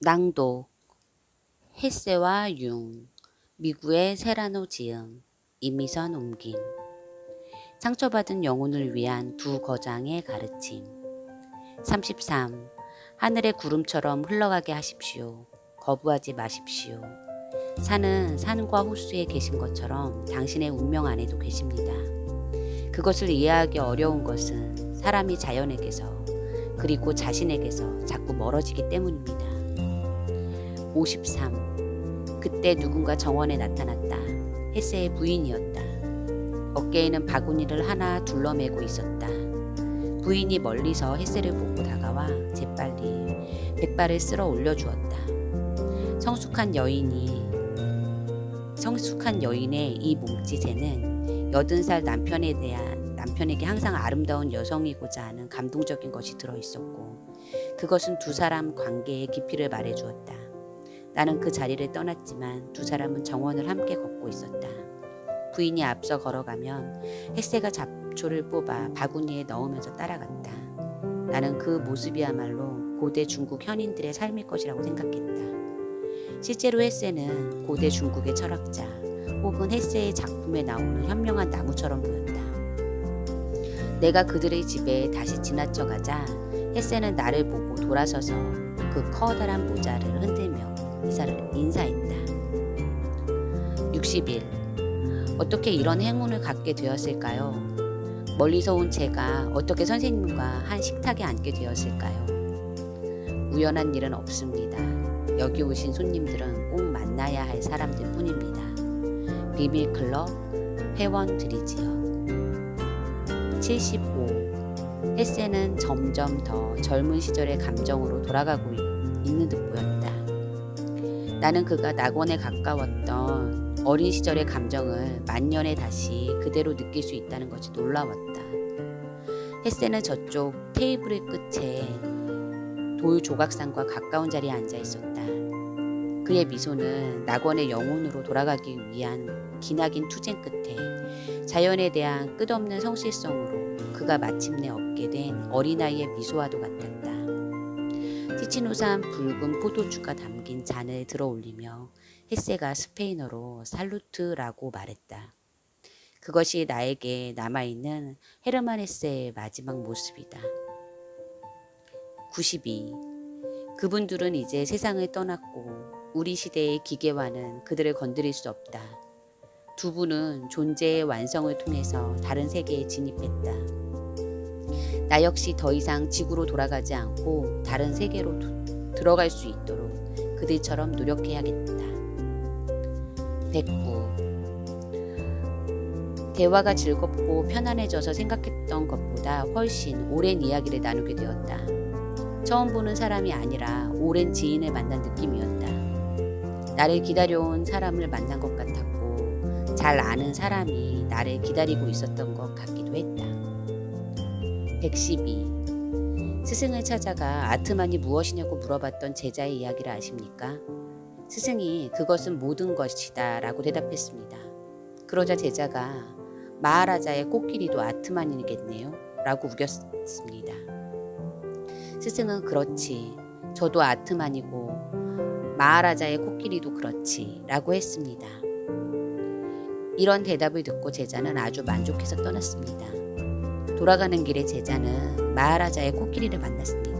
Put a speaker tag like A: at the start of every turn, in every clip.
A: 낭독 햇새와 융 미구의 세라노 지음 이미선 옮김 상처받은 영혼을 위한 두 거장의 가르침 33. 하늘의 구름처럼 흘러가게 하십시오. 거부하지 마십시오. 산은 산과 호수에 계신 것처럼 당신의 운명 안에도 계십니다. 그것을 이해하기 어려운 것은 사람이 자연에게서 그리고 자신에게서 자꾸 멀어지기 때문입니다. 53. 그때 누군가 정원에 나타났다. 햇새의 부인이었다. 어깨에는 바구니를 하나 둘러매고 있었다. 부인이 멀리서 햇새를 보고 다가와 재빨리 백발을 쓸어 올려주었다. 성숙한 여인의 이 몸짓에는 80살 남편에게 항상 아름다운 여성이고자 하는 감동적인 것이 들어있었고 그것은 두 사람 관계의 깊이를 말해주었다. 나는 그 자리를 떠났지만 두 사람은 정원을 함께 걷고 있었다. 부인이 앞서 걸어가면 햇새가 잡초를 뽑아 바구니에 넣으면서 따라갔다. 나는 그 모습이야말로 고대 중국 현인들의 삶일 것이라고 생각했다. 실제로 햇새는 고대 중국의 철학자 혹은 햇새의 작품에 나오는 현명한 나무처럼 보였다. 내가 그들의 집에 다시 지나쳐가자 햇새는 나를 보고 돌아서서 그 커다란 모자를 흔들며 인사했다. 61. 어떻게 이런 행운을 갖게 되었을까요? 멀리서 온 제가 어떻게 선생님과 한 식탁에 앉게 되었을까요? 우연한 일은 없습니다. 여기 오신 손님들은 꼭 만나야 할 사람들 뿐입니다. 비밀클럽 회원들이지요. 75. 햇새는 점점 더 젊은 시절의 감정으로 돌아가고 있는 듯 보였다. 나는 그가 낙원에 가까웠던 어린 시절의 감정을 만년에 다시 그대로 느낄 수 있다는 것이 놀라웠다. 햇새는 저쪽 테이블의 끝에 돌 조각상과 가까운 자리에 앉아 있었다. 그의 미소는 낙원의 영혼으로 돌아가기 위한 기나긴 투쟁 끝에 자연에 대한 끝없는 성실성으로 그가 마침내 얻게 된 어린아이의 미소와도 같았다. 티치노산 붉은 포도주가 담긴 잔을 들어 올리며 햇새가 스페인어로 살루트라고 말했다. 그것이 나에게 남아있는 헤르만 햇새의 마지막 모습이다. 92. 그분들은 이제 세상을 떠났고 우리 시대의 기계와는 그들을 건드릴 수 없다. 두 분은 존재의 완성을 통해서 다른 세계에 진입했다. 나 역시 더 이상 지구로 돌아가지 않고 다른 세계로 들어갈 수 있도록 그들처럼 노력해야겠다. 109. 대화가 즐겁고 편안해져서 생각했던 것보다 훨씬 오랜 이야기를 나누게 되었다. 처음 보는 사람이 아니라 오랜 지인을 만난 느낌이었다. 나를 기다려온 사람을 만난 것 같았고 잘 아는 사람이 나를 기다리고 있었던 것 같기도 했다. 112. 스승을 찾아가 아트만이 무엇이냐고 물어봤던 제자의 이야기를 아십니까? 스승이 그것은 모든 것이다 라고 대답했습니다. 그러자 제자가 마하라자의 코끼리도 아트만이겠네요 라고 우겼습니다. 스승은 그렇지, 저도 아트만이고 마하라자의 코끼리도 그렇지 라고 했습니다. 이런 대답을 듣고 제자는 아주 만족해서 떠났습니다. 돌아가는 길에 제자는 마하라자의 코끼리를 만났습니다.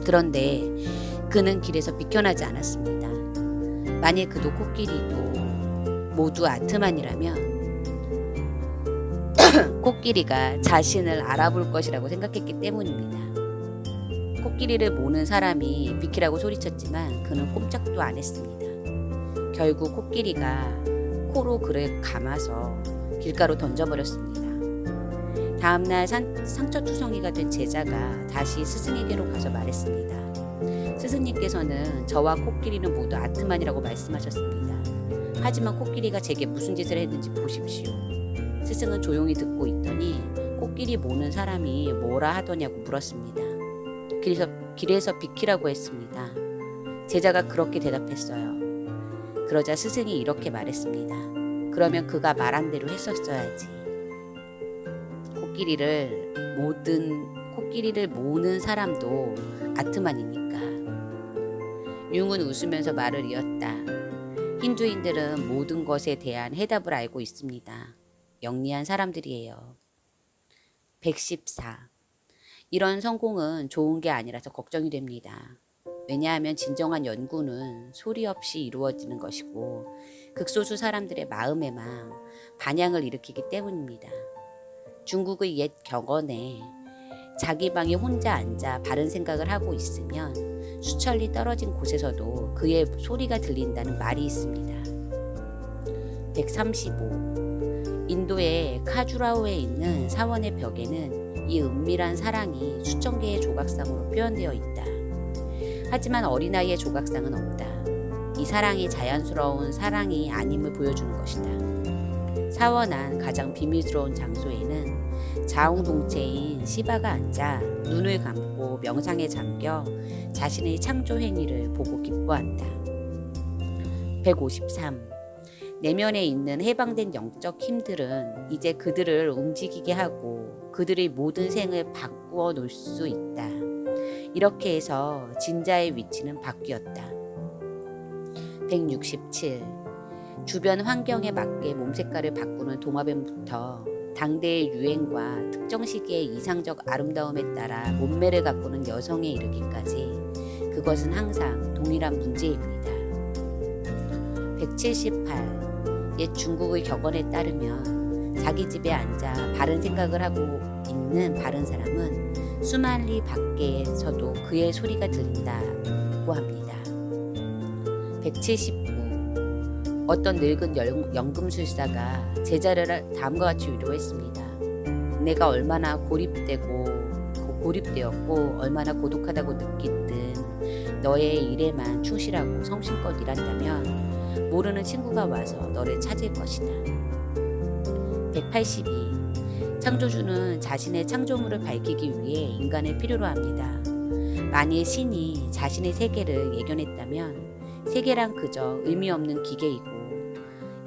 A: 그런데 그는 길에서 비껴나지 않았습니다. 만일 그도 코끼리도 모두 아트만이라면 코끼리가 자신을 알아볼 것이라고 생각했기 때문입니다. 코끼리를 모는 사람이 비키라고 소리쳤지만 그는 꼼짝도 안 했습니다. 결국 코끼리가 코로 그를 감아서 길가로 던져버렸습니다. 다음날 상처투성이가 된 제자가 다시 스승에게로 가서 말했습니다. 스승님께서는 저와 코끼리는 모두 아트만이라고 말씀하셨습니다. 하지만 코끼리가 제게 무슨 짓을 했는지 보십시오. 스승은 조용히 듣고 있더니 코끼리 모는 사람이 뭐라 하더냐고 물었습니다. 길에서 비키라고 했습니다. 제자가 그렇게 대답했어요. 그러자 스승이 이렇게 말했습니다. 그러면 그가 말한 대로 했었어야지. 코끼리를 모는 사람도 아트만이니까. 융은 웃으면서 말을 이었다. 힌두인들은 모든 것에 대한 해답을 알고 있습니다. 영리한 사람들이에요. 114. 이런 성공은 좋은 게 아니라서 걱정이 됩니다. 왜냐하면 진정한 연구는 소리 없이 이루어지는 것이고 극소수 사람들의 마음에만 반향을 일으키기 때문입니다. 중국의 옛 격언에 자기 방에 혼자 앉아 바른 생각을 하고 있으면 수천리 떨어진 곳에서도 그의 소리가 들린다는 말이 있습니다. 135. 인도의 카주라호에 있는 사원의 벽에는 이 은밀한 사랑이 수천 개의 조각상으로 표현되어 있다. 하지만 어린아이의 조각상은 없다. 이 사랑이 자연스러운 사랑이 아님을 보여주는 것이다. 사원 안 가장 비밀스러운 장소에는 자웅동체인 시바가 앉아 눈을 감고 명상에 잠겨 자신의 창조 행위를 보고 기뻐한다. 153. 내면에 있는 해방된 영적 힘들은 이제 그들을 움직이게 하고 그들의 모든 생을 바꾸어 놓을 수 있다. 이렇게 해서 진자의 위치는 바뀌었다. 167. 주변 환경에 맞게 몸 색깔을 바꾸는 도마뱀부터 당대의 유행과 특정 시기의 이상적 아름다움에 따라 몸매를 가꾸는 여성에 이르기까지 그것은 항상 동일한 문제입니다. 178. 옛 중국의 격언에 따르면 자기 집에 앉아 바른 생각을 하고 있는 바른 사람은 수만 리 밖에서도 그의 소리가 들린다고 합니다. 179. 어떤 늙은 연금술사가 제자를 다음과 같이 위로했습니다. 내가 얼마나 고립되었고 얼마나 고독하다고 느끼든 너의 일에만 충실하고 성심껏 일한다면 모르는 친구가 와서 너를 찾을 것이다. 182. 창조주는 자신의 창조물을 밝히기 위해 인간을 필요로 합니다. 만일 신이 자신의 세계를 예견했다면 세계란 그저 의미 없는 기계이고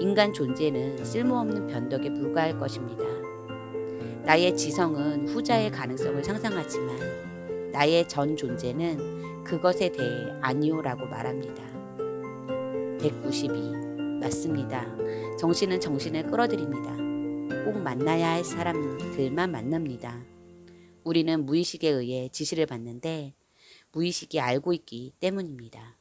A: 인간 존재는 쓸모없는 변덕에 불과할 것입니다. 나의 지성은 후자의 가능성을 상상하지만 나의 전 존재는 그것에 대해 아니오라고 말합니다. 192. 맞습니다. 정신은 정신을 끌어들입니다. 꼭 만나야 할 사람들만 만납니다. 우리는 무의식에 의해 지시를 받는데 무의식이 알고 있기 때문입니다.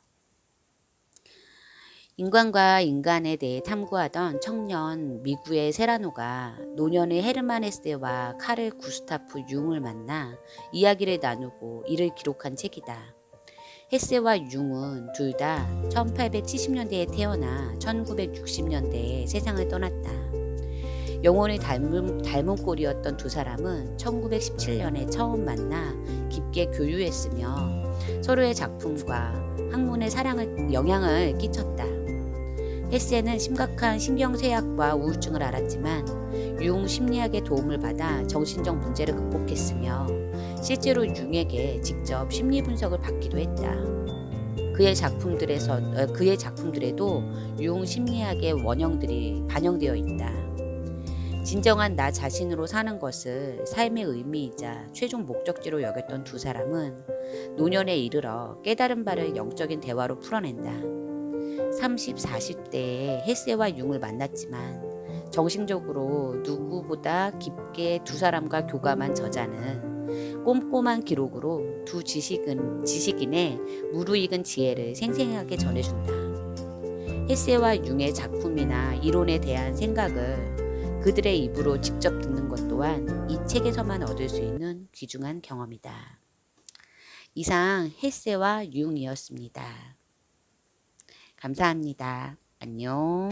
A: 인간과 인간에 대해 탐구하던 청년 미국의 세라노가 노년의 헤르만 헤세와 카를 구스타프 융을 만나 이야기를 나누고 이를 기록한 책이다. 헤세와 융은 둘 다 1870년대에 태어나 1960년대에 세상을 떠났다. 영혼이 닮은 꼴이었던 두 사람은 1917년에 처음 만나 깊게 교류했으며 서로의 작품과 학문에 영향을 끼쳤다. 헤세는 심각한 신경쇠약과 우울증을 앓았지만 융 심리학의 도움을 받아 정신적 문제를 극복했으며 실제로 융에게 직접 심리 분석을 받기도 했다. 그의 작품들에도 융 심리학의 원형들이 반영되어 있다. 진정한 나 자신으로 사는 것을 삶의 의미이자 최종 목적지로 여겼던 두 사람은 노년에 이르러 깨달은 바를 영적인 대화로 풀어낸다. 30, 40대에 헤세와 융을 만났지만 정신적으로 누구보다 깊게 두 사람과 교감한 저자는 꼼꼼한 기록으로 두 지식인의 무르익은 지혜를 생생하게 전해준다. 헤세와 융의 작품이나 이론에 대한 생각을 그들의 입으로 직접 듣는 것 또한 이 책에서만 얻을 수 있는 귀중한 경험이다. 이상 헤세와 융이었습니다. 감사합니다. 안녕.